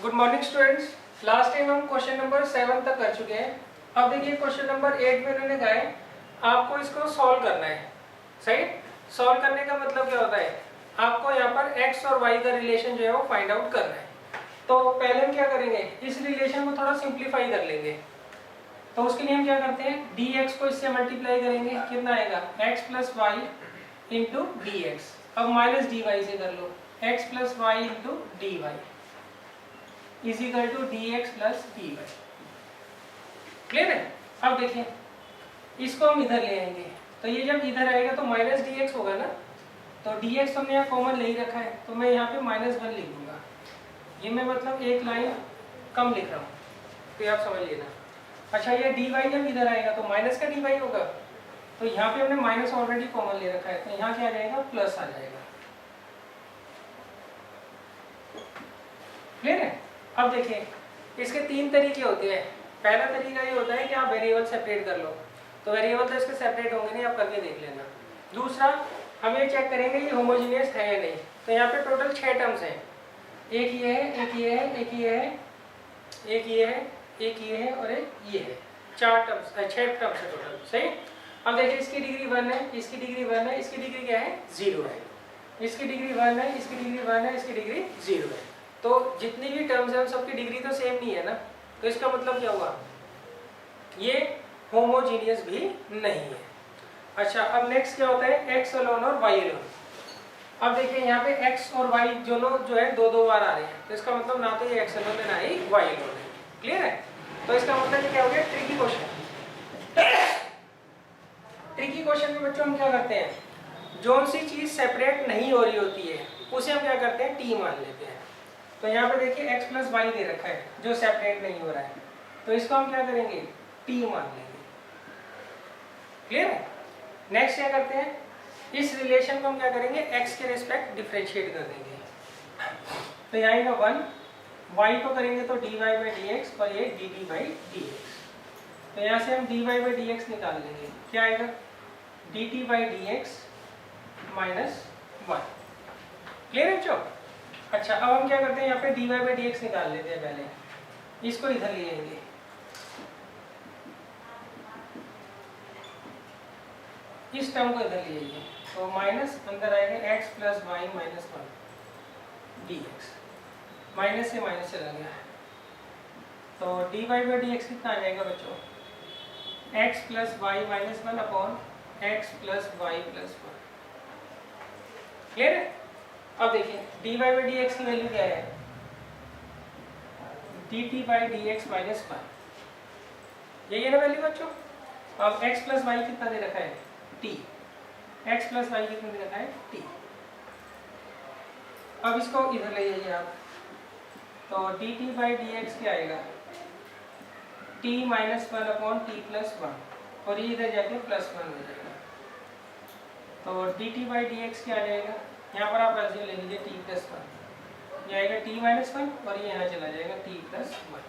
Good morning students. Last time हम question number 7 तक कर चुके हैं। अब देखिए क्वेश्चन नंबर 8 में इन्होंने कहा है आपको इसको सॉल्व करना है। सही, सॉल्व करने का मतलब क्या होता है, आपको यहाँ पर x और y का रिलेशन जो है वो फाइंड आउट करना है। तो पहले हम क्या करेंगे, इस रिलेशन को थोड़ा सिंप्लीफाई कर लेंगे। तो उसके लिए हम क्या करते हैं, dx को इससे मल्टीप्लाई करेंगे, कितना आएगा x plus y into d x. अब माइनस डी वाई से कर लो, x plus y into d y is equal to d x plus d y. Clear है। अब देखिए इसको हम इधर ले आएंगे, तो ये जब इधर आएगा तो माइनस डी एक्स होगा ना, तो डी एक्स हमने यहाँ कॉमन ले ही रखा है, तो मैं यहाँ पे -1 लिख दूंगा। ये मैं मतलब एक लाइन कम लिख रहा हूँ, तो आप समझ लेना। अच्छा, ये डी वाई जब इधर आएगा तो माइनस का डी वाई होगा, तो यहाँ पे हमने माइनस ऑलरेडी कॉमन ले रखा है, तो यहाँ क्या आ जाएगा, प्लस आ जाएगा। क्लियर है। अब देखिए इसके 3 तरीके होते हैं। पहला तरीका ये होता है कि आप वेरिएबल सेपरेट कर लो, तो वेरिएबल तो इसके सेपरेट होंगे नहीं, आप करके देख लेना। दूसरा हम ये चेक करेंगे ये होमोजीनियस है या नहीं। तो यहाँ पे टोटल 6 टर्म्स हैं, एक ये है, एक ये है, एक ये है, एक ये है, एक ये है और एक ये है। 6 टर्म्स है टोटल। सही। अब देखिए इसकी डिग्री 1 है, इसकी डिग्री 1 है, इसकी डिग्री क्या है, 0 है, इसकी डिग्री 1 है, इसकी डिग्री 1 है, इसकी डिग्री 0 है। तो जितनी भी टर्म्स हैं उन सबकी डिग्री तो सेम नहीं है ना, तो इसका मतलब क्या हुआ, ये होमोजीनियस भी नहीं है। अच्छा, अब नेक्स्ट क्या होता है, x अलोन और y अलोन। अब देखिए यहाँ पे x और y दोनों जो है दो बार आ रहे हैं, तो इसका मतलब ना तो ये x अलोन है ना ही y अलोन है। क्लियर है। तो इसका मतलब ये क्या हो गया, ट्रिकी क्वेश्चन। ट्रिकी क्वेश्चन में बच्चों हम क्या करते हैं, जो सी चीज सेपरेट नहीं हो रही होती है उसे हम क्या करते हैं, t मान लेते हैं। तो यहाँ पे देखिए x प्लस वाई दे रखा है जो सेपरेट नहीं हो रहा है, तो इसको हम क्या करेंगे, t मान लेंगे। क्लियर है। नेक्स्ट क्या करते हैं, इस रिलेशन को हम क्या करेंगे, x के रिस्पेक्ट डिफरेंशिएट कर देंगे। तो यहाँ आएगा 1, y को करेंगे तो dy बाई डी एक्स और ये dt बाई डी एक्स। तो यहाँ से हम dy बाई डी एक्स निकाल लेंगे, क्या आएगा, dt by d x minus 1। Clear है बच्चों। अच्छा, अब हम क्या करते हैं, यहाँ पे dy बाई डी एक्स निकाल लेते हैं। पहले इसको इधर ले आएंगे, इस टर्म को इधर ले आइए, तो माइनस अंदर आएगा x plus y minus 1 d x. Minus से माइनस चला गया, तो d y by d x कितना आ जाएगा बच्चों, x plus y minus 1 upon x plus y plus 1। Clear है। अब देखिए d y by d x की वैल्यू क्या है, d t by d x minus 1, यही है ना वैल्यू बच्चों। अब x प्लस वाई कितना दे रखा है, t, x प्लस वाई कितना दे रखा है, t। अब इसको इधर ले जाइए आप, तो D t by d x क्या आएगा, t minus 1 upon T plus 1, और ये इधर जाके प्लस 1 हो जाएगा। तो D t by d x क्या आ जाएगा, यहाँ पर आप एलसीएम ले लीजिए, t प्लस 1, ये आएगा t माइनस 1 और ये यहाँ चला जाएगा t प्लस 1।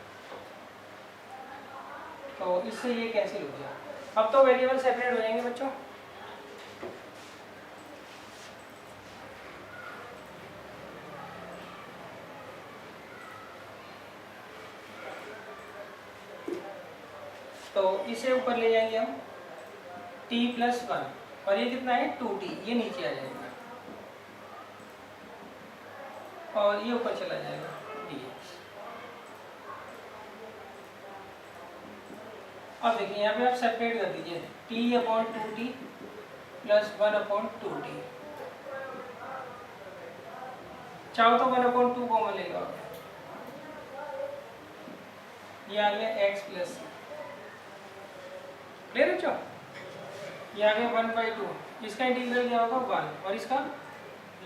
तो इससे ये कैंसिल हो गया। अब तो वेरिएबल सेपरेट हो जाएंगे बच्चों। तो इसे ऊपर ले जाएंगे हम, t प्लस 1 और ये कितना है 2t, ये नीचे आ जाएगा और ये ऊपर चला जाएगा dx। अब देखिए यहाँ पे आप सेपरेट कर दीजिए, t upon 2t plus 1 upon 2t, चाहो तो 1 अपॉन 2 कॉमन ले लो, ये आ गया x प्लस। क्लियर है बच्चों। ये आ गया 1/2, इसका इंटीग्रल क्या होगा 1 और इसका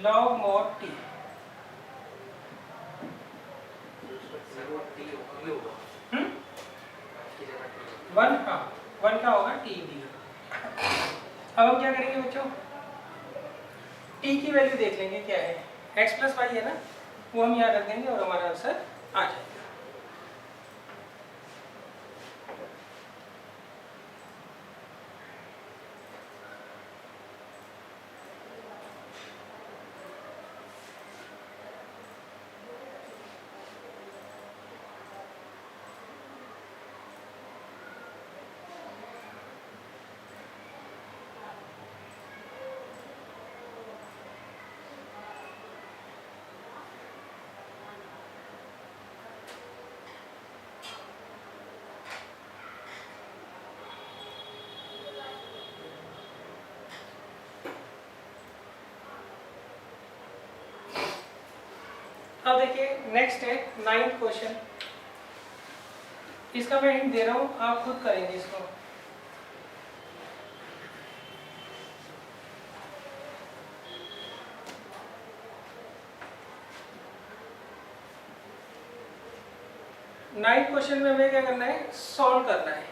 log mod t। 1, हाँ 1 का होगा t डी। अब हम क्या करेंगे बच्चों, t की वैल्यू देख लेंगे क्या है, x प्लस वाई है ना, वो हम यहाँ रख देंगे और हमारा आंसर आ जाएगा। अब देखिए नेक्स्ट है 9th क्वेश्चन। इसका मैं हिंट दे रहा हूँ, आप खुद करेंगे इसको। नाइन्थ क्वेश्चन में हमें क्या करना है, सॉल्व करना है।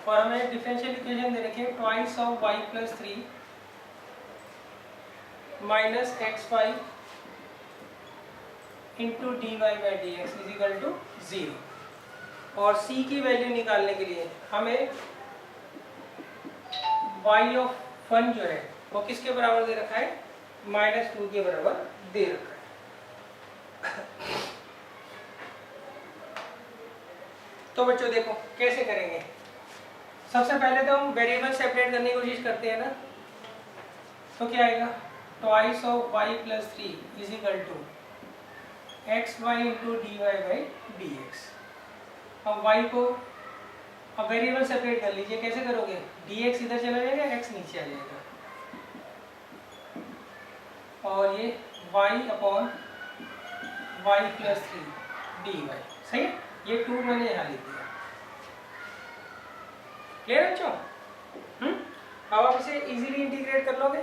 और हमें डिफरेंशियल इक्वेशन दे रखी है twice of y plus 3 minus x y into d y by d x is equal to 0। और c की वैल्यू निकालने के लिए हमें y ऑफ 1 जो है वो किसके बराबर दे रखा है, -2 के बराबर दे रखा है। तो बच्चों देखो कैसे करेंगे। सबसे पहले तो हम वेरिएबल सेपरेट करने की कोशिश करते हैं ना। तो क्या आएगा, twice of y plus 3 is equal to x y into d y by d x. अब y को अब वेरिएबल सेपरेट कर लीजिए। कैसे करोगे, dx इधर चला जाएगा, x नीचे आ जाएगा, और ये y upon y plus 3 d y. सही है, ये 2 मैंने यहाँ लिख दिया। क्लियर बच्चों? अब आप इसे इजीली इंटीग्रेट कर लोगे।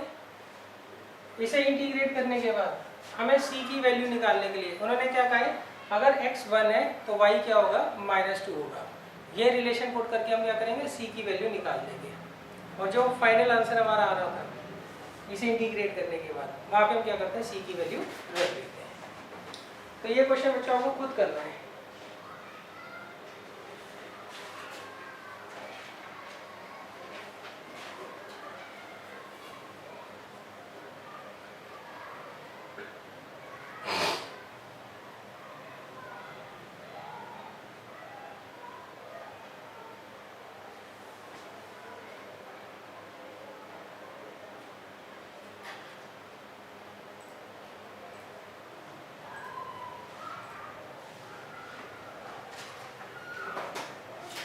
इसे इंटीग्रेट करने के बाद हमें c की वैल्यू निकालने के लिए उन्होंने क्या कहा है, अगर x 1 है तो y क्या होगा, -2 होगा। ये रिलेशन पुट करके हम क्या करेंगे, c की वैल्यू निकाल लेंगे। और जो फाइनल आंसर हमारा आ रहा था इसे इंटीग्रेट करने के बाद वहाँ पे हम क्या करते हैं, c की वैल्यू रख लेते हैं। तो ये क्वेश्चन बच्चों को खुद करना है।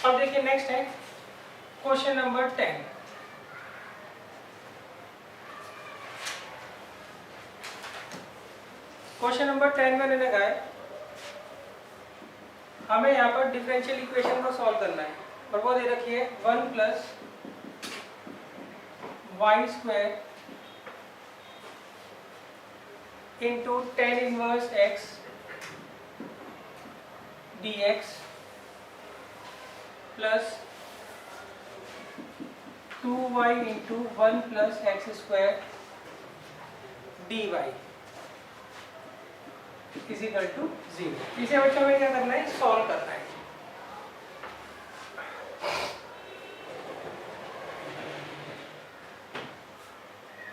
अब देखिए नेक्स्ट है क्वेश्चन नंबर 10। क्वेश्चन नंबर 10 में मैंने कहा है हमें यहाँ पर डिफरेंशियल इक्वेशन को सॉल्व करना है। और वो दे रखी है 1 plus y square into tan inverse x d x plus 2y into 1 plus x square d y is equal to 0। इसे बच्चों में क्या करना है, सॉल्व करना है।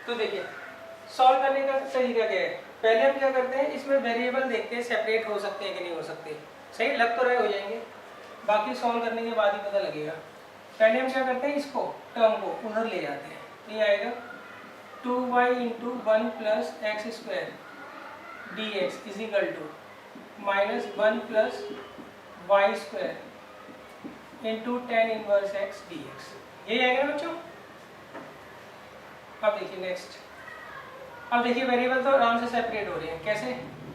तो देखिए सॉल्व करने का तरीका क्या है, पहले हम क्या करते हैं, इसमें वेरिएबल देखते हैं सेपरेट हो सकते हैं कि नहीं हो सकते। सही लग तो रहे हो जाएंगे, बाकी सॉल्व करने के बाद ही पता लगेगा। पहले हम क्या करते हैं, इसको टर्म को उधर ले जाते हैं। ये आएगा 2y into 1 plus x square d x is equal to -1 plus y square into tan inverse x d x. यही आएगा ना बच्चों। अब देखिए नेक्स्ट, अब देखिए वेरिएबल तो आराम से सेपरेट हो रहे हैं। कैसे,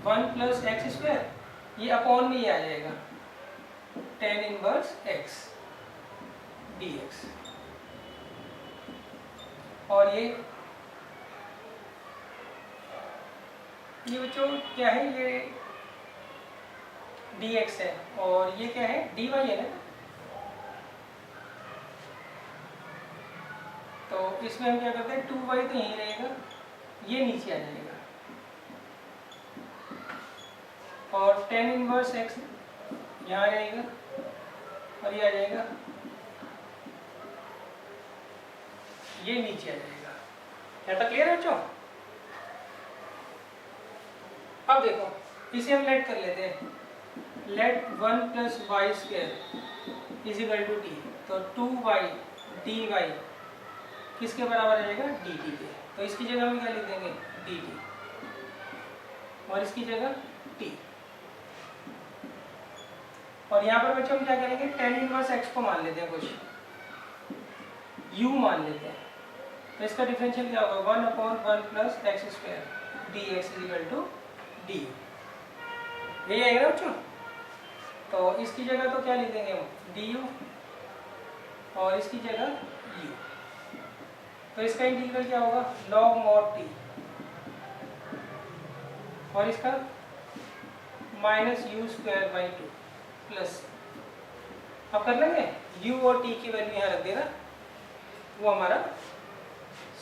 1 प्लस एक्स स्क्वायर, ये अपॉन में ही आ जाएगा ten inverse x d x, और ये बच्चों क्या है, ये डी एक्स है, और ये क्या है, डी वाई है ना। तो इसमें हम क्या करते हैं, 2y तो यहीं रहेगा, ये नीचे आ जाएगा, और टेन इनवर्स एक्स यहाँ रहेगा, और ये आ जाएगा, ये नीचे आ जाएगा। यहाँ तक क्लियर है बच्चों? अब देखो इसे हम लेट कर लेते हैं। Let 1 plus y square is equal to t, तो 2y डी वाई किसके बराबर आ जाएगा, डी टी के। तो इसकी जगह हम क्या लिख देंगे, डी टी, और इसकी जगह t। और यहाँ पर बच्चों हम क्या करेंगे, टेन इनवर्स एक्स को मान लेते हैं, कुछ u मान लेते हैं। तो इसका डिफरेंशियल क्या होगा, 1 upon 1 plus x square d x is equal to d u, यही आएगा ना बच्चों। तो इसकी जगह तो क्या लिख देंगे हम, डी यू, और इसकी जगह यू। तो इसका इंटीग्रल क्या होगा, लॉग मॉड टी, और इसका minus you square by two plus, अब कर लेंगे u और t की वैल्यू यहाँ रख देना, वो हमारा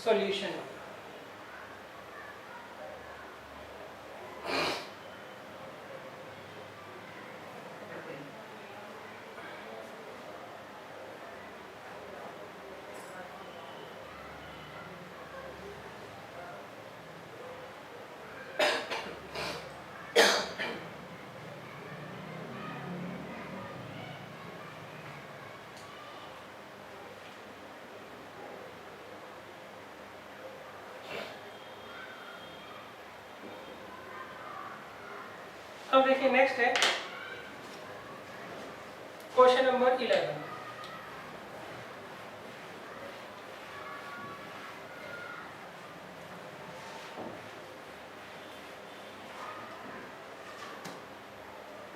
सॉल्यूशन होगा। अब देखिए नेक्स्ट है क्वेश्चन नंबर 11।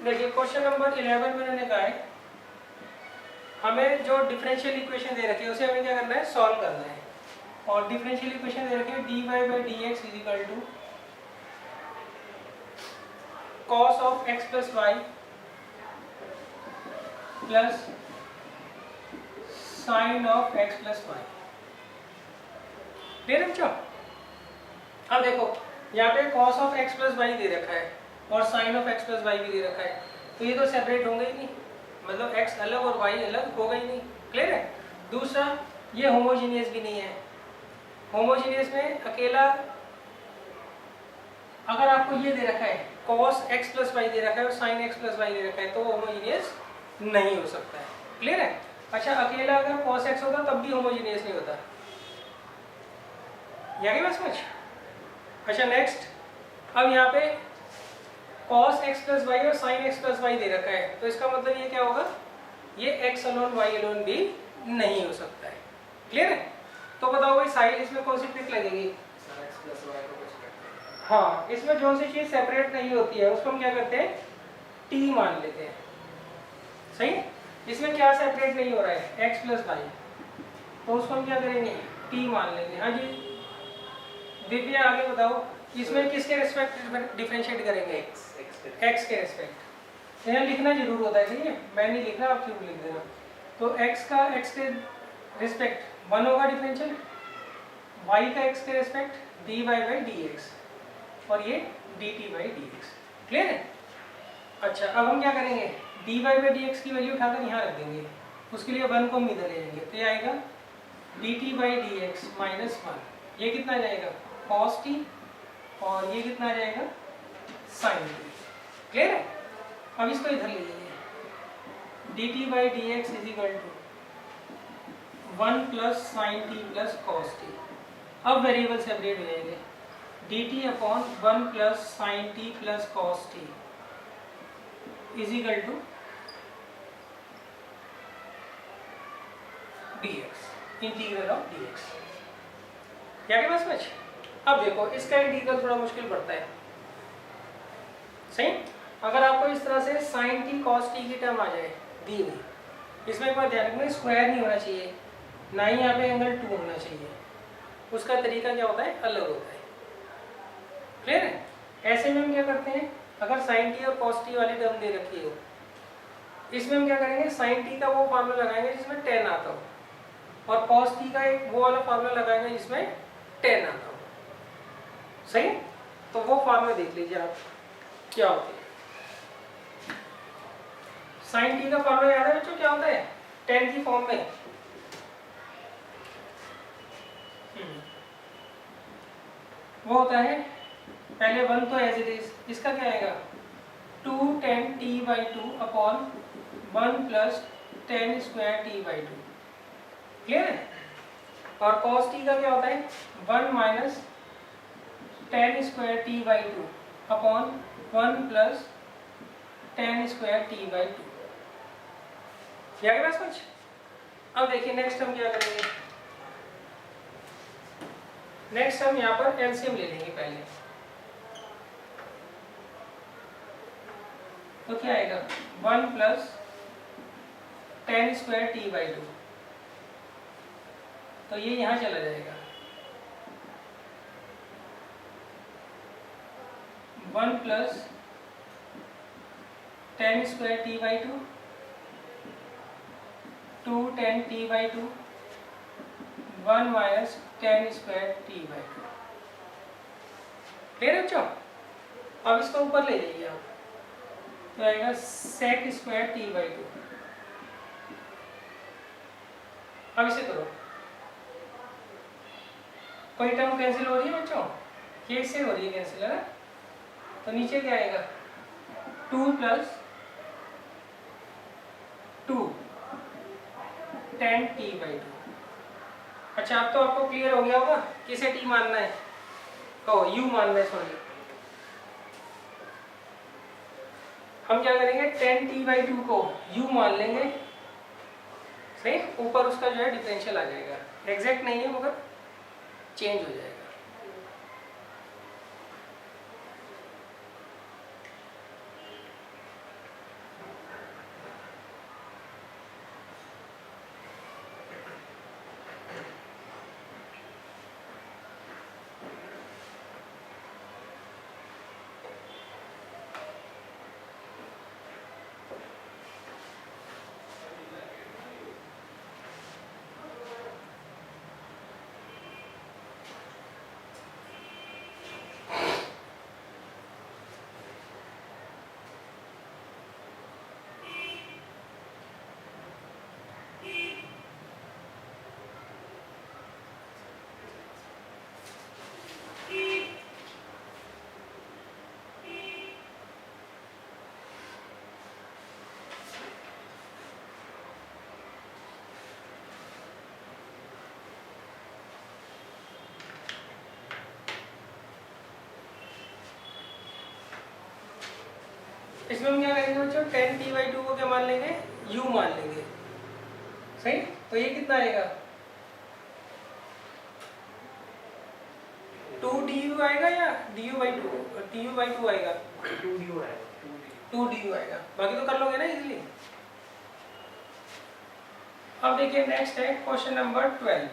देखिए क्वेश्चन नंबर 11 में मैंने कहा है हमें जो डिफरेंशियल इक्वेशन दे रखी है उसे हमें क्या करना है, सॉल्व करना है। और डिफरेंशियल इक्वेशन दे रखी है dy by d x is equal to cos of x plus y plus sin of x plus y। Clear है बच्चों। अब देखो यहाँ पे cos of x plus y दे रखा है और sin of x plus y भी दे रखा है, तो ये तो सेपरेट होंगे ही नहीं, मतलब x अलग और y अलग होगा ही नहीं। क्लियर है। दूसरा ये होमोजीनियस भी नहीं है, होमोजीनियस में अकेला अगर आपको ये दे रखा है cos x plus y दे रखा है और sin x plus y दे रखा है तो वो होमोजीनियस नहीं हो सकता है। क्लियर है। अच्छा अकेला अगर cos x होता तब भी होमोजीनियस नहीं होता, यानी बात समझ। अच्छा नेक्स्ट, अब यहाँ पे cos x plus y और sin x plus y दे रखा है, तो इसका मतलब ये क्या होगा, ये x अलोन y अलोन भी नहीं हो सकता है। क्लियर है। तो बताओ भाई साइड इसमें कौन सी ट्रिक लगेगी। हाँ, इसमें जो सी चीज सेपरेट नहीं होती है उसको हम क्या करते हैं, t मान लेते हैं। सही। इसमें क्या सेपरेट नहीं हो रहा है, x प्लस वाई, तो उसको हम क्या करेंगे, t मान लेंगे। हाँ जी दिव्या आगे बताओ, इसमें किसके रेस्पेक्ट डिफरेंशिएट करेंगे, x के रेस्पेक्ट। यहाँ लिखना जरूर होता है, ठीक है, मैं नहीं लिख रहा, आप जरूर लिख देना। तो x का x के रिस्पेक्ट 1 होगा डिफरेंशियल, y का x के रेस्पेक्ट dy बाई dx, और ये dt बाई dx। क्लियर है। अच्छा अब हम क्या करेंगे, dy बाई dx की वैल्यू उठाकर यहाँ रख देंगे, उसके लिए 1 को हम इधर ले जाएंगे, तो ये आएगा dt बाई dx माइनस 1, ये कितना आ जाएगा cos t, और ये कितना आ जाएगा sin t। क्लियर है। अब इसको इधर ले जाइए, dt by dx is equal to 1 plus sine t plus cos t. अब वेरिएबल सेपरेट हो जाएंगे, dt upon 1 plus sine t plus cos t is equal to dx, integral of dx। क्या बात समझ। अब देखो इसका इंटीग्रल थोड़ा मुश्किल पड़ता है। सही। अगर आपको इस तरह से साइन टी कॉस टी की टर्म आ जाए दी हुई, इसमें एक बार ध्यान रखना, स्क्वायर नहीं होना चाहिए, ना ही यहाँ पे एंगल 2 होना चाहिए, उसका तरीका क्या होता है, अलग होता है। क्लियर है। ऐसे में हम क्या करते हैं, अगर साइन टी और कॉस टी वाली टर्म दे रखी हो, इसमें हम क्या करेंगे, साइन टी का वो फार्मूला लगाएंगे जिसमें टेन आता हो, और कॉस टी का एक वो वाला फार्मूला लगाएंगे जिसमें टेन आता हो। सही। तो वो फार्मूला देख लीजिए आप क्या होती है। साइन टी का फार्मूला याद है बच्चों, क्या होता है, टेन की फॉर्म में। वो होता है पहले 1 तो एज इट इज, इसका क्या आएगा 2 tan t by 2 upon 1 plus tan square t by 2। Clear है। और cos t का क्या होता है 1 minus tan square t by 2 upon 1 plus tan square t by 2। क्या बात समझ। अब देखिए नेक्स्ट हम क्या करेंगे, नेक्स्ट हम यहाँ पर एलसीएम ले लेंगे पहले। तो क्या आएगा 1 plus ten square t by to, तो ये यहाँ चला जाएगा 1 plus ten square t by to, 2 ten T by to, 1 minus ten square t by to. Clear है बच्चों? अब इसको ऊपर ले जाइए आप, तो आएगा sec square t by two. अब इसे करो, कोई टर्म कैंसिल हो रही है बच्चों? ये इससे हो रही है कैंसिल, है ना? तो नीचे क्या आएगा 2 plus 2 ten T by to. अच्छा, अब तो आपको क्लियर हो गया होगा किसे टी मानना है, कहो यू मानना है, सॉरी। हम क्या करेंगे, टेन टी बाई टू को यू मान लेंगे, सही। ऊपर उसका जो है डिफरेंशियल आ जाएगा, एग्जैक्ट नहीं है मगर चेंज हो जाएगा। इसमें हम क्या करेंगे बच्चों, टेन टी बाई टू को क्या मान लेंगे, यू मान लेंगे, सही। तो ये कितना आएगा 2 डी यू आएगा या D you by two, d you by two आएगा, 2 डी यू आएगा, 2 डी यू आएगा, बाकी तो कर लोगे ना इजीली। अब देखिए नेक्स्ट है क्वेश्चन नंबर 12।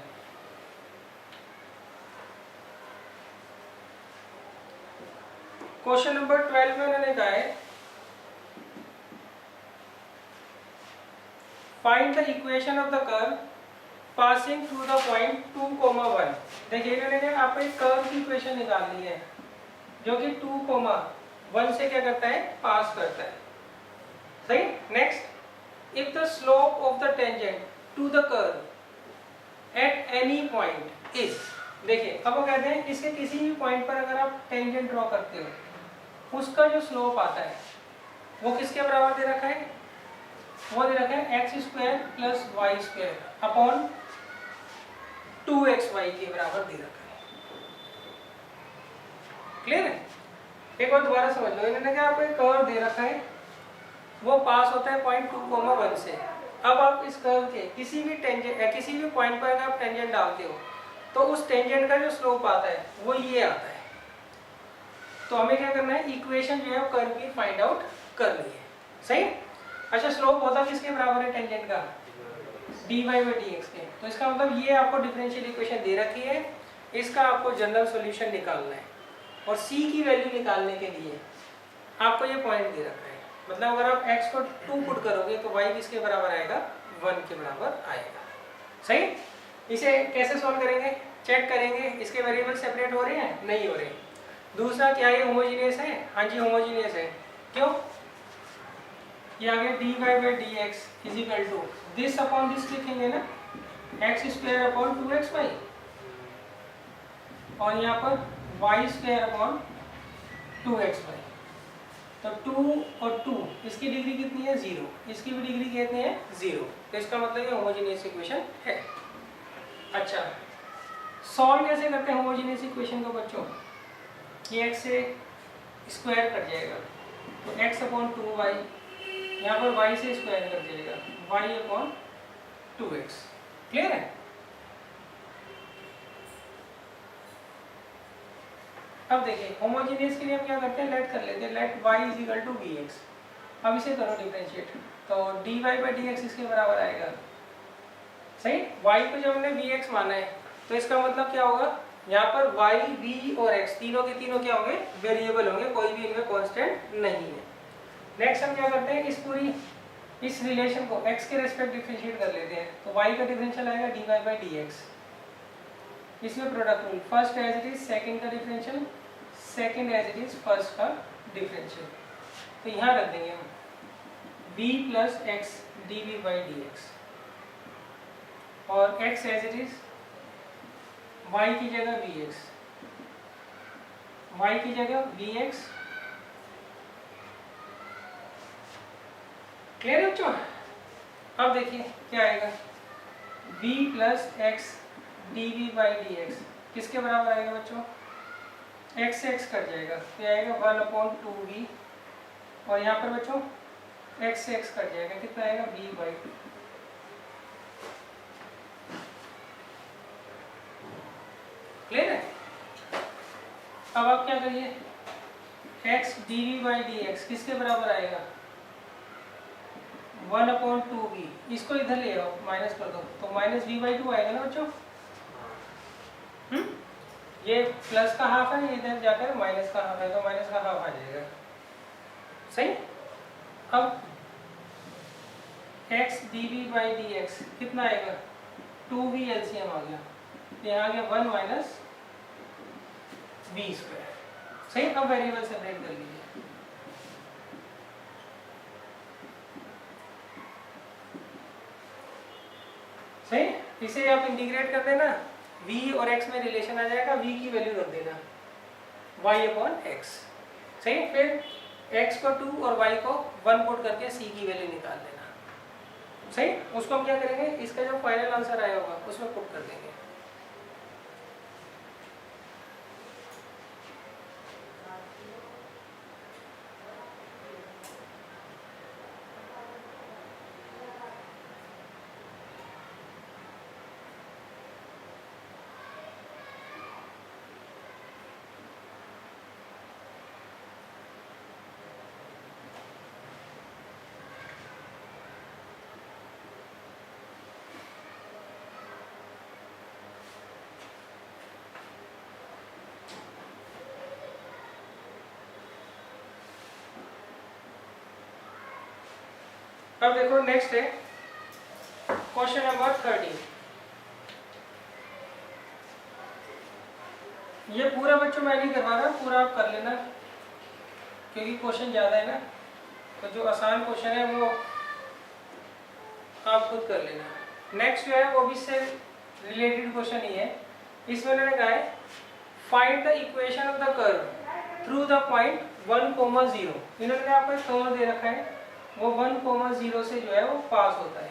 क्वेश्चन नंबर 12 में उन्होंने कहा है find the equation of the curve passing through the point 2, 1। देखिए इन्होंने कहा आपको एक कर्व की इक्वेशन निकालनी है जो कि 2, 1 से क्या करता है, पास करता है, सही। Next, if the slope of the tangent to the curve at any point is, देखिए अब वो कहते हैं इसके किसी भी पॉइंट पर अगर आप टेंजेंट ड्रॉ करते हो उसका जो स्लोप आता है वो किसके बराबर दे रखा है, वो दे रखा है x square plus y square upon 2xy के बराबर दे रखा है। क्लियर है? एक बार दोबारा समझ लो, इन्होंने क्या आपको एक कर्व दे रखा है, वो पास होता है पॉइंट 2, 1 से। अब आप इस कर्व के किसी भी टेंजेंट, किसी भी पॉइंट पर अगर आप टेंजेंट डालते हो तो उस टेंजेंट का जो स्लोप आता है वो ये आता है। तो हमें क्या करना है, इक्वेशन जो है वो कर्व की फाइंड आउट करनी है, सही। अच्छा, स्लोप होता किसके बराबर है टेंजेंट का, dy बाई dx के। तो इसका मतलब ये आपको डिफरेंशियल इक्वेशन दे रखी है, इसका आपको जनरल सॉल्यूशन निकालना है और c की वैल्यू निकालने के लिए आपको ये पॉइंट दे रखा है। मतलब अगर आप x को 2 पुट करोगे तो y किसके बराबर आएगा, 1 के बराबर आएगा, सही। इसे कैसे सॉल्व करेंगे, चेक करेंगे इसके वेरिएबल सेपरेट हो रहे हैं, नहीं हो रहे। दूसरा, क्या ये होमोजीनियस है, हाँ जी होमोजीनियस है। क्यों, ये आगे dy by dx is equal to this upon this लिखेंगे ना, एक्स स्क्वायर अपॉन 2xy, और यहाँ पर वाई स्क्वायर अपॉन 2xy। तो 2 और 2 इसकी डिग्री कितनी है, 0, इसकी भी डिग्री कितनी है, 0। तो इसका मतलब ये होमोजेनियस इक्वेशन है। अच्छा, सॉल्व कैसे करते हैं होमोजेनियस इक्वेशन को बच्चों, ये x से स्क्वायर कट जाएगा तो x अपॉन 2y, यहाँ पर y से स्क्वायर कट जाएगा y अपॉन 2x। क्लियर है? अब देखिए होमोजेनियस के लिए हम क्या करते हैं, लेट कर लेते हैं, let y is equal to vx। अब इसे करो डिफरेंशिएट, तो dy बाई डी एक्स इसके बराबर आएगा। सही, y को जब हमने vx माना है तो इसका मतलब क्या होगा, यहाँ पर y, v और x तीनों के तीनों क्या होंगे, वेरिएबल होंगे, कोई भी इनमें कांस्टेंट नहीं है। नेक्स्ट हम क्या करते हैं, इस रिलेशन को x के रेस्पेक्ट डिफरेंशिएट कर लेते हैं, तो y का डिफरेंशियल आएगा dy बाई डी एक्स। इसमें product rule, first as it is second का differential, second as it is first का डिफरेंशियल। तो यहाँ रख देंगे हम v plus x d v by d x, और x as it is y की जगह vx, y की जगह vx। क्लियर है बच्चों? अब देखिए क्या आएगा, v plus x d v by d x किसके बराबर आएगा बच्चों, x से x कट जाएगा तो आएगा 1/2v, और यहाँ पर बच्चों x से x कट जाएगा, कितना आएगा v बाई। क्लियर है? अब आप क्या करिए, x d v by d x किसके बराबर आएगा, 1/2v, इसको इधर ले आओ, माइनस कर दो, तो माइनस v बाई टू आएगा ना बच्चों। ये प्लस का हाफ है, इधर जाकर माइनस का हाफ है, तो माइनस का हाफ आ जाएगा। सही, अब x d v by d x कितना आएगा, 2v एलसीएम आ गया, यहाँ आ गया 1 माइनस v स्क्वायर। सही, अब वेरिएबल सेपरेट कर लीजिए। सही, इसे आप इंटीग्रेट कर देना, v और x में रिलेशन आ जाएगा, v की वैल्यू रख देना y/x। सही, फिर x को 2 और y को 1 पुट करके c की वैल्यू निकाल देना। सही, उसको हम क्या करेंगे, इसका जो फाइनल आंसर आया होगा उसमें पुट कर देंगे। अब देखो नेक्स्ट है क्वेश्चन नंबर 13। ये पूरा बच्चों मैं नहीं करवा रहा, पूरा आप कर लेना क्योंकि क्वेश्चन ज़्यादा है ना, तो जो आसान क्वेश्चन है वो आप खुद कर लेना। नेक्स्ट जो है वो भी इससे रिलेटेड क्वेश्चन ही है। इसमें उन्होंने कहा है find the equation of the curve through the point 1,0। इन्होंने आपको एक कर्व दे रखा है, वो 1,0 से जो है वो पास होता है।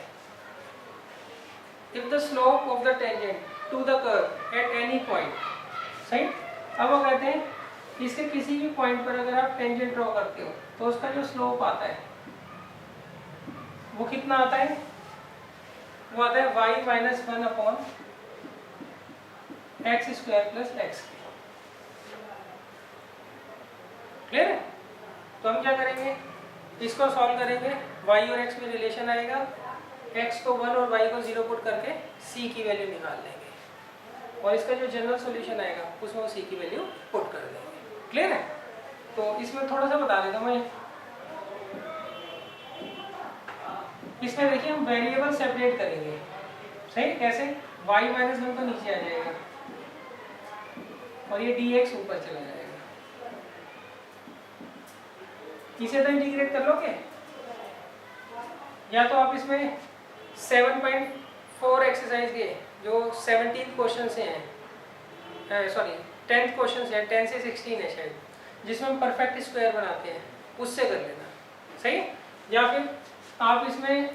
If the slope of the tangent to the curve at any point. सही, अब वो कहते हैं इसके किसी भी पॉइंट पर अगर आप टेंजेंट ड्रॉ करते हो तो उसका जो स्लोप आता है वो कितना आता है, वो आता है y minus 1/x² plus x। Clear है? तो हम क्या करेंगे, इसको सॉल्व करेंगे, y और x में रिलेशन आएगा, x को 1 और y को 0 पुट करके c की वैल्यू निकाल लेंगे और इसका जो जनरल सॉल्यूशन आएगा उसमें वो c की वैल्यू पुट कर देंगे। क्लियर है? तो इसमें थोड़ा सा बता देता हूँ मैं, इसमें देखिए हम वेरिएबल सेपरेट करेंगे। सही, कैसे, y माइनस 1 तो नीचे आ जाएगा और ये dx ऊपर चला जाएगा। इसे तो इंटीग्रेट कर लोगे, या तो आप इसमें 7.4 एक्सरसाइज के जो 17 क्वेश्चन से हैं, सॉरी 10th क्वेश्चन है, 10 से 16 है शायद, जिसमें हम परफेक्ट स्क्वायर बनाते हैं, उससे कर लेना। सही, या फिर आप इसमें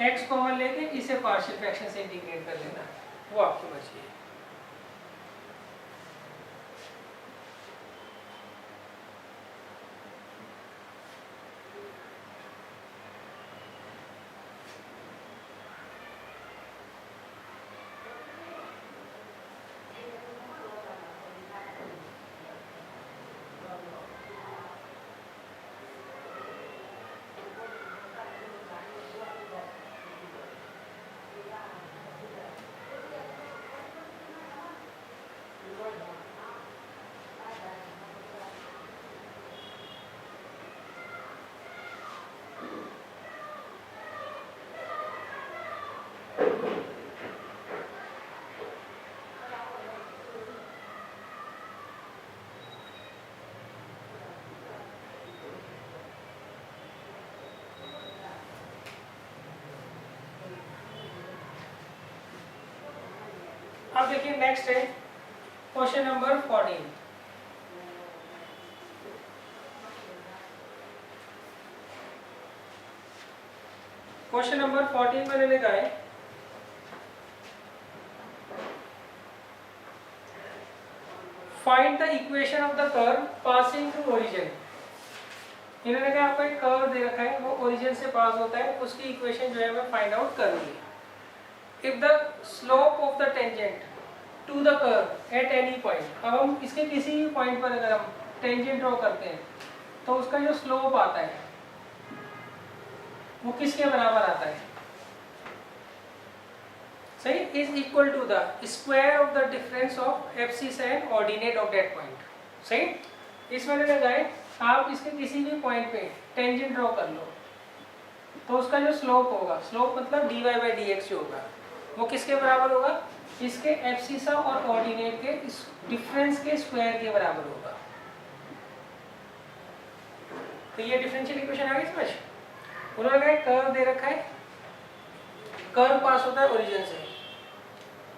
x कॉमन लेके इसे पार्शियल फ्रैक्शन से इंटीग्रेट कर लेना, वो आपकी मर्जी है। अब देखिए नेक्स्ट है क्वेश्चन नंबर 14। क्वेश्चन नंबर 14 मैंने लिखा है find the equation of the curve passing through origin. इन्होंने कहा आपको एक कर्व दे रखा है, वो ओरिजिन से पास होता है, उसकी इक्वेशन जो है हमें फाइंड आउट करनी है। If the slope of the tangent to the curve at any point, अब हम इसके किसी भी पॉइंट पर अगर हम टेंजेंट ड्रॉ करते हैं तो उसका जो स्लोप आता है वो किसके बराबर आता है? सही, is equal to the square of the difference of abscissa and ordinate of that point. सही, इसमें लगाए आप इसके किसी भी पॉइंट पे टेंजेंट ड्रॉ कर लो तो उसका जो स्लोप होगा, स्लोप मतलब dy बाई डी एक्स जो होगा वो किसके बराबर होगा? इसके एब्सिसा और ऑर्डिनेट के इस डिफरेंस के स्क्वायर के बराबर होगा। तो ये डिफरेंशियल इक्वेशन आ गई समझ। उन्होंने कहा कर्व दे रखा है, कर्व पास होता है ओरिजिन से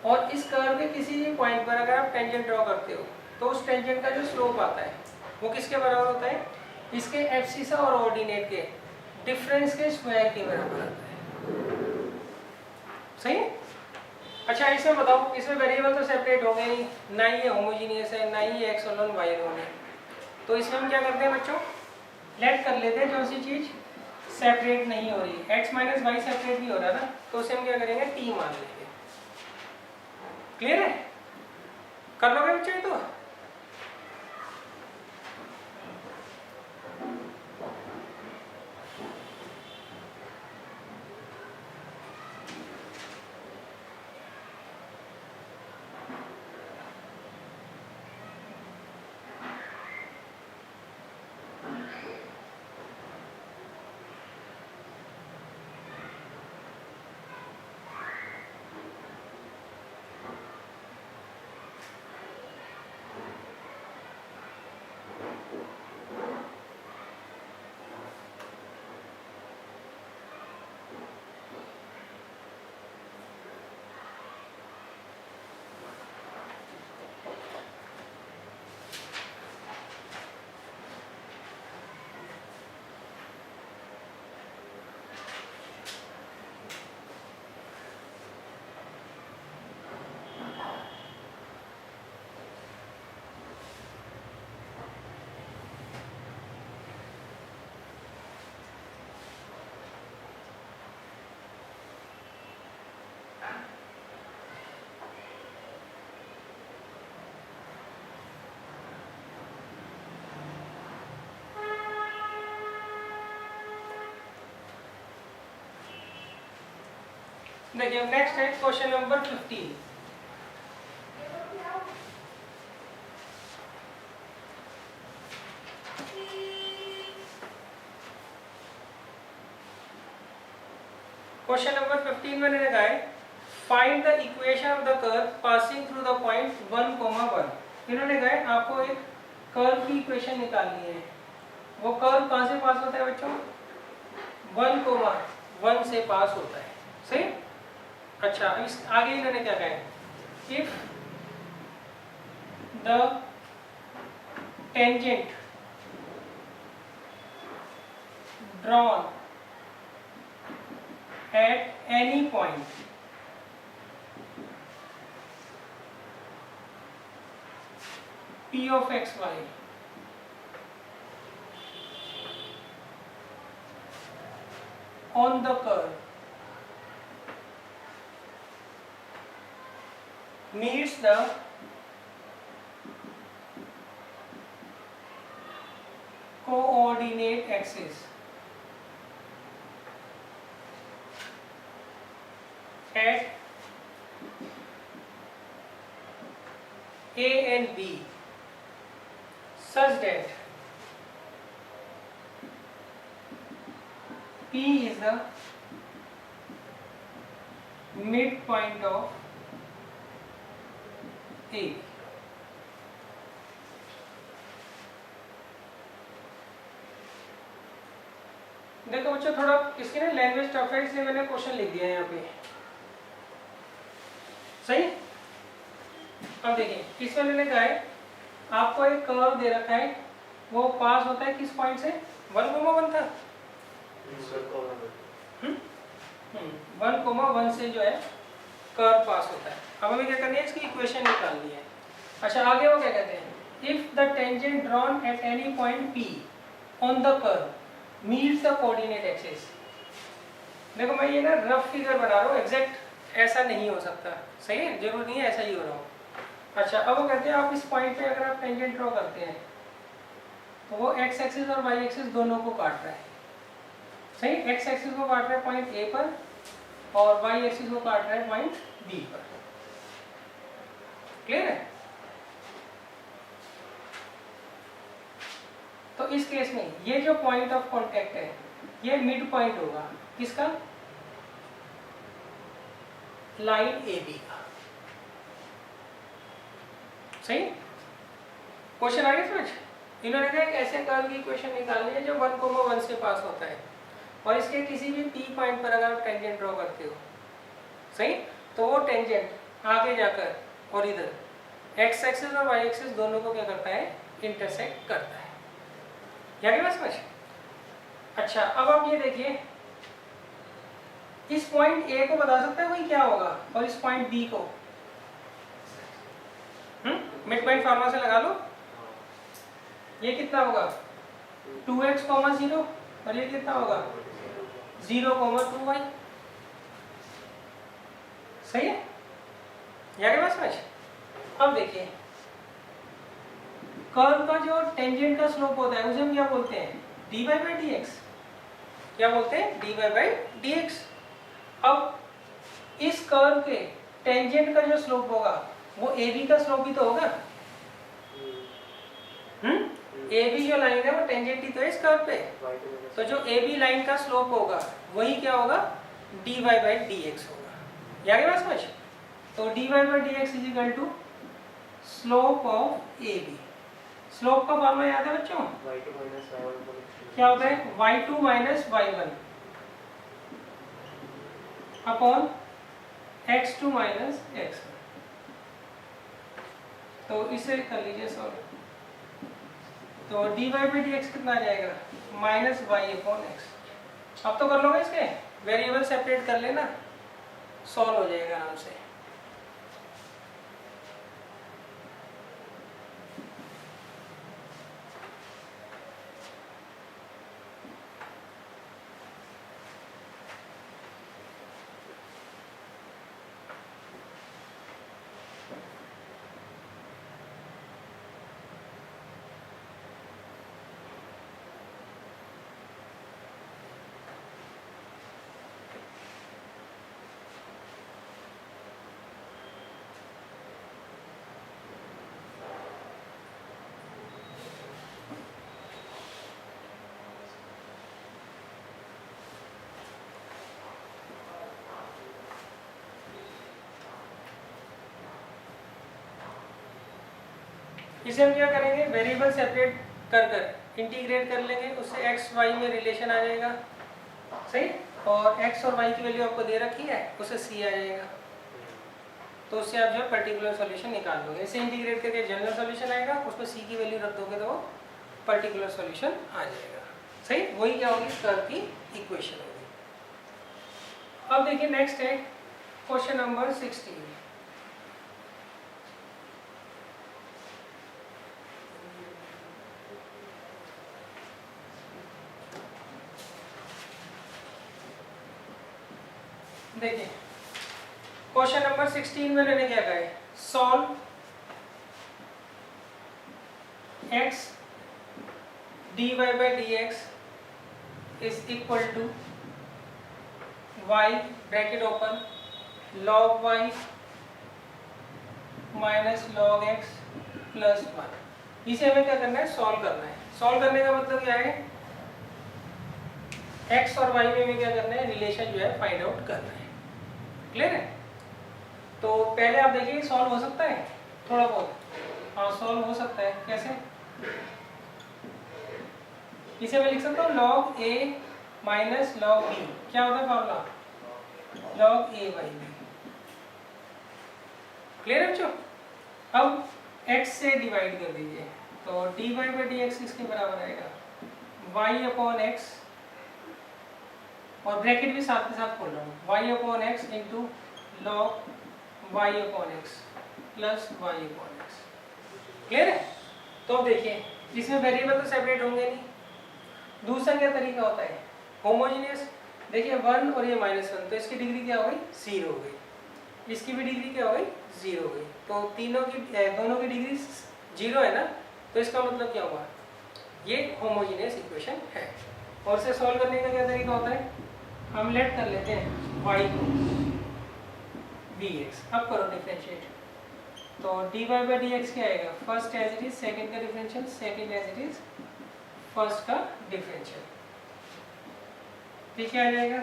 और इस कर्व के किसी भी पॉइंट पर अगर आप टेंजेंट ड्रॉ करते हो तो उस टेंजेंट का जो स्लोप आता है वो किसके बराबर होता है? इसके एब्सिसा और ऑर्डिनेट के डिफरेंस के स्क्वायर के बराबर आता है। सही है? अच्छा इसमें बताओ, इसमें वेरिएबल तो सेपरेट होंगे नहीं, ना ही ये होमोजीनियस है ना ही एक्स और वाई होंगे, तो इसमें हम क्या करते हैं बच्चों, लेट कर लेते हैं जो सी चीज सेपरेट नहीं हो रही, एक्स माइनस वाई सेपरेट नहीं हो रहा ना, तो उसे हम क्या करेंगे टी मान लेंगे। क्लियर है? कर लोगे बच्चे तो? देखिए नेक्स्ट है क्वेश्चन नंबर 15। क्वेश्चन नंबर 15 मैंने लिखा है find the equation of the curve passing through the point 1,1। इन्होंने कहा आपको एक कर्व की इक्वेशन निकालनी है। वो कर्व कहां से पास होता है बच्चों? 1,1 से पास होता है। सही। अच्छा इस आगे इन्होंने क्या कहा है, if the tangent drawn at any point P of x y on the curve meets the coordinate axis at A and B such that P is the midpoint of A। देखो बच्चों थोड़ा इसकी ना लैंग्वेज टफ है, इसलिए मैंने question लिख दिया है यहाँ पे। सही। अब देखिए इसमें मैंने कहा है आपको एक कर्व दे रखा है, वो पास होता है किस पॉइंट से, 1,1 था, 1,1 से जो है कर्व पास होता है। अब हमें क्या करनी है, इसकी इक्वेशन निकालनी है। अच्छा आगे वो क्या कहते हैं, if the tangent drawn at any point P on the curve meets the coordinate axis. देखो मैं ये ना रफ फिगर बना रहा हूँ, एग्जैक्ट ऐसा नहीं हो सकता, सही है, जरूर नहीं है ऐसा ही हो रहा हो। अच्छा अब वो कहते हैं आप इस पॉइंट पे अगर आप टेंजेंट ड्रॉ करते हैं तो वो एक्स एक्सिस और वाई एक्सिस दोनों को काट रहा है, सही, एक्स एक्सिस को काट रहा है पॉइंट ए पर और वाई एक्सिस को काट रहा है पॉइंट बी पर। क्लियर है? तो इस केस में ये जो पॉइंट ऑफ कांटेक्ट है ये मिड पॉइंट होगा किसका, लाइन ए बी का, सही। क्वेश्चन आ गया समझ। इन्होंने कहा एक ऐसे कर्व की इक्वेशन निकालनी है जो 1,1 से पास होता है और इसके किसी भी P पॉइंट पर अगर आप टेंजेंट ड्रॉ करते हो, सही, तो वो टेंजेंट आगे जाकर और इधर एक्स एक्सिस और वाई एक्सिस दोनों को क्या करता है, इंटरसेक्ट करता है। क्या बात समझ। अच्छा अब आप ये देखिए इस पॉइंट ए को बता सकता है कोई क्या होगा और इस पॉइंट बी को, मिड पॉइंट फार्मूला से लगा लो, ये कितना होगा 2x, 0 और ये कितना होगा 0, 2y, सही है। क्या बात समझ। अब देखिए कर्व का जो टेंजेंट का स्लोप होता है उसे हम क्या बोलते हैं, dy by dx। क्या बोलते हैं, dy by dx। अब इस कर्व के टेंजेंट का जो स्लोप होगा वो AB का स्लोप भी तो होगा, AB जो लाइन है वो टेंजेंट ही तो है इस कर्व पे, तो जो AB लाइन का स्लोप होगा वही क्या होगा, dy by dx होगा। क्या बात समझ। तो dy by dx is equal to slope of AB। Slope का फॉर्मूला याद है बच्चों, क्या होता है, y2 minus y1 upon x2 minus x1। तो इसे कर लीजिए सॉल्व, तो dy by dx कितना आ जाएगा, माइनस y अपॉन x। अब तो कर लोगे, इसके वेरिएबल सेपरेट कर लेना, सॉल्व हो जाएगा आराम से। इसे हम क्या करेंगे, वेरिएबल सेपरेट कर कर इंटीग्रेट कर लेंगे, उससे x y में रिलेशन आ जाएगा, सही, और x और y की वैल्यू आपको दे रखी है, उससे c आ जाएगा, तो उससे आप जो है पर्टिकुलर सॉल्यूशन निकाल दोगे। इसे इंटीग्रेट करके जनरल सॉल्यूशन आएगा, उसमें c की वैल्यू रख दोगे तो पर्टिकुलर सॉल्यूशन आ जाएगा, सही। वही क्या होगी, कर्व की इक्वेशन होगी। अब देखिए नेक्स्ट है क्वेश्चन नंबर 16। देखिए क्वेश्चन नंबर 16 में मैंने क्या कहा है, solve x dy by dx is equal to y bracket open log y minus log x plus 1। इसे हमें क्या करना है, सॉल्व करना है। सॉल्व करने का मतलब क्या है, x और y में हमें क्या करना है, रिलेशन जो है फाइंड आउट करना है। क्लियर है। तो पहले आप देखिए सॉल्व हो सकता है थोड़ा बहुत, हाँ सॉल्व हो सकता है। कैसे, इसे मैं लिख सकता हूँ log a minus log b। क्या होता है formula, log a by b। Clear है बच्चों। अब x से डिवाइड कर दीजिए, तो dy बाई डी एक्स किसके बराबर आएगा, y अपॉन एक्स, और ब्रैकेट भी साथ के साथ खोल रहा हूँ, y upon x into log y upon x plus y upon x. Clear है? तो अब देखिए इसमें वेरिएबल तो सेपरेट होंगे नहीं। दूसरा क्या तरीका होता है, होमोजीनियस, देखिए 1 और ये -1, तो इसकी डिग्री क्या हो गई, 0 हो गई, इसकी भी डिग्री क्या हो गई, 0 हो गई, तो दोनों की डिग्री 0 है ना, तो इसका मतलब क्या हुआ, ये होमोजीनियस इक्वेशन है। और इसे सॉल्व करने का क्या तरीका होता है, हम लेट कर लेते हैं y को dx, अब करो डिफरेंशिएट, तो dy बाई डी एक्स क्या आएगा, first as it is second का differential, second as it is first का डिफरेंशियल, क्या आ जाएगा,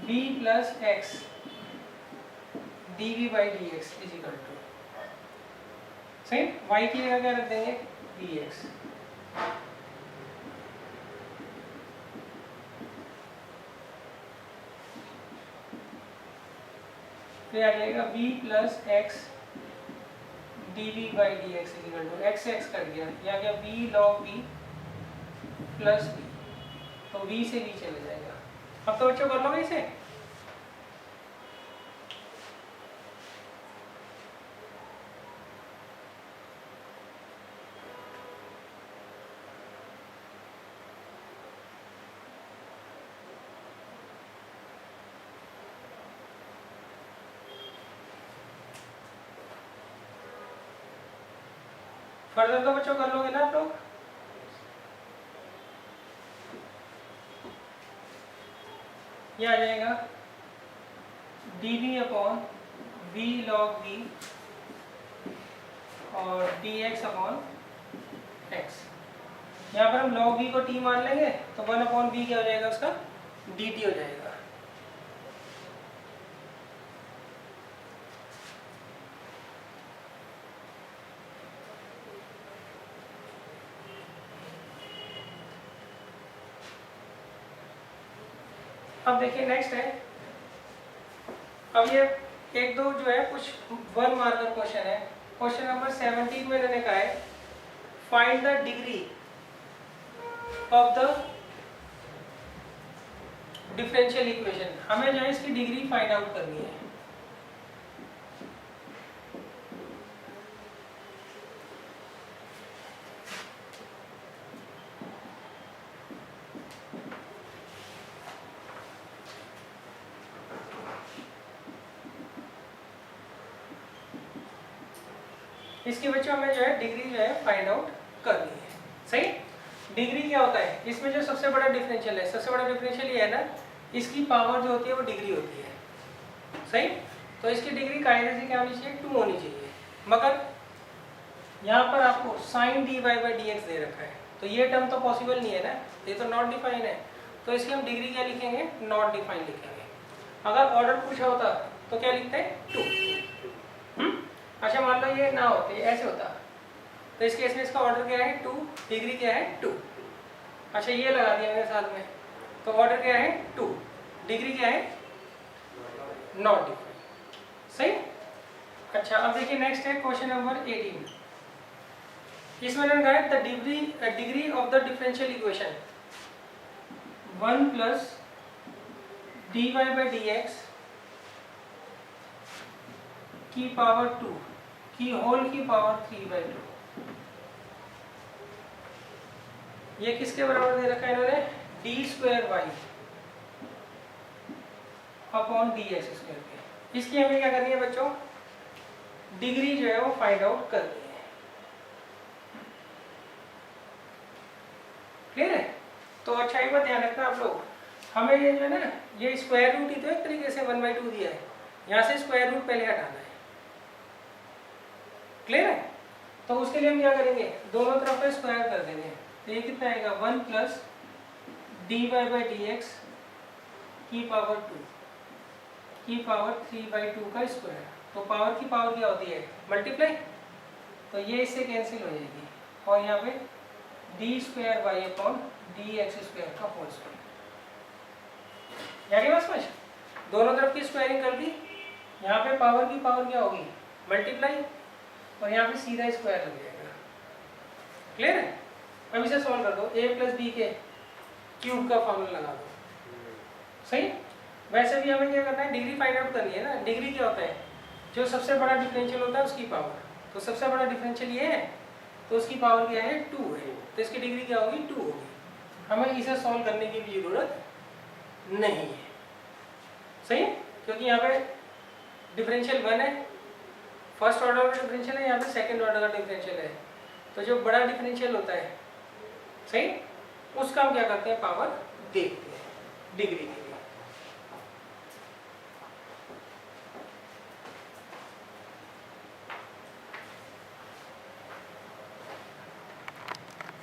v plus x dv by d x is equal to, सही, y की जगह क्या रख देंगे, dx, फिर आ जाएगा v plus x dv by d x is equal to, x x cut गया, या क्या v log v plus v, तो v से v चले जाएगा। अब तो बच्चों कर लो इसे, फर्दर तो बच्चों कर लोगे ना आप लोग, ये आ जाएगा dv upon v log v और dx अपॉन x, यहाँ पर हम log v को t मान लेंगे, तो 1 अपॉन v क्या हो जाएगा उसका, dt हो जाएगा। अब देखिए नेक्स्ट है, अब ये एक दो जो है कुछ 1 मार्कर क्वेश्चन है। क्वेश्चन नंबर 17 में मैंने कहा है find the degree of the differential equation, हमें जो है इसकी डिग्री फाइंड आउट करनी है। इसकी बच्चों हमें जो है डिग्री जो है फाइंड आउट करनी है। सही, डिग्री क्या होता है, इसमें जो सबसे बड़ा डिफरेंशियल है, सबसे बड़ा डिफरेंशियल ये है ना, इसकी पावर जो होती है वो डिग्री होती है। सही, तो इसकी डिग्री कायदे से क्या होनी चाहिए, 2 होनी चाहिए, मगर यहाँ पर आपको sign dy by d x दे रखा है, तो ये टर्म तो पॉसिबल नहीं है ना, ये तो नॉट डिफाइन है, तो इसकी हम डिग्री क्या लिखेंगे, नॉट डिफाइन लिखेंगे। अगर ऑर्डर पूछा होता तो क्या लिखते हैं, 2। अच्छा मान लो ये ना होते, ऐसे होता, तो इस केस में इसका ऑर्डर क्या है, 2, डिग्री क्या है, 2। अच्छा ये लगा दिया मैंने साथ में, तो ऑर्डर क्या है, 2, डिग्री क्या है, नॉट डिफाइन। सही, अच्छा अब देखिए नेक्स्ट है क्वेश्चन नंबर 18। इसमें मैंने कहा है the degree of the differential equation 1 plus dy by d x की पावर 2 की होल की पावर 3/2, ये किसके बराबर दे रखा है इन्होंने, d² अपॉन dx स्क्वायर के। इसकी हमें क्या करनी है बच्चों, डिग्री जो है वो फाइंड आउट करनी है। क्लियर है? तो अच्छा एक बात ध्यान रखना आप लोग, हमें ये जो है ना, ये स्क्वायर रूट ही तो एक तरीके से 1/2 दिया है, यहाँ से स्क्वायर रूट पहले हटाना है। क्लियर है? तो उसके लिए हम क्या करेंगे, दोनों तरफ पे स्क्वायर कर देंगे, तो ये कितना आएगा, 1 plus dy by d x की पावर 2 की पावर 3/2 का स्क्वायर। तो पावर की पावर क्या होती है, मल्टीप्लाई, तो ये इससे कैंसिल हो जाएगी, और यहाँ पे d² अपॉन dx स्क्वायर का होल स्क्वायर। यानी बस समझ, दोनों तरफ की स्क्वायरिंग कर दी, यहाँ पे पावर की पावर क्या होगी, मल्टीप्लाई, और यहाँ पे सीधा स्क्वायर लग जाएगा। क्लियर है? अब इसे सॉल्व कर दो, a प्लस बी के क्यूब का फॉर्मूला लगा दो। सही? वैसे भी हमें क्या करना है, डिग्री फाइंड आउट करनी है ना। डिग्री क्या होता है, जो सबसे बड़ा डिफरेंशियल होता है उसकी पावर। तो सबसे बड़ा डिफरेंशियल ये है, तो उसकी पावर क्या है, 2 है, तो इसकी डिग्री क्या होगी, 2 होगी। हमें इसे सॉल्व करने की भी जरूरत नहीं है। सही? क्योंकि यहाँ पे डिफरेंशियल 1 है, फर्स्ट ऑर्डर का डिफरेंशियल है, यहाँ पे सेकंड ऑर्डर का डिफरेंशियल है। तो जो बड़ा डिफरेंशियल होता है, सही, उसका हम क्या करते हैं, पावर देखते हैं डिग्री की।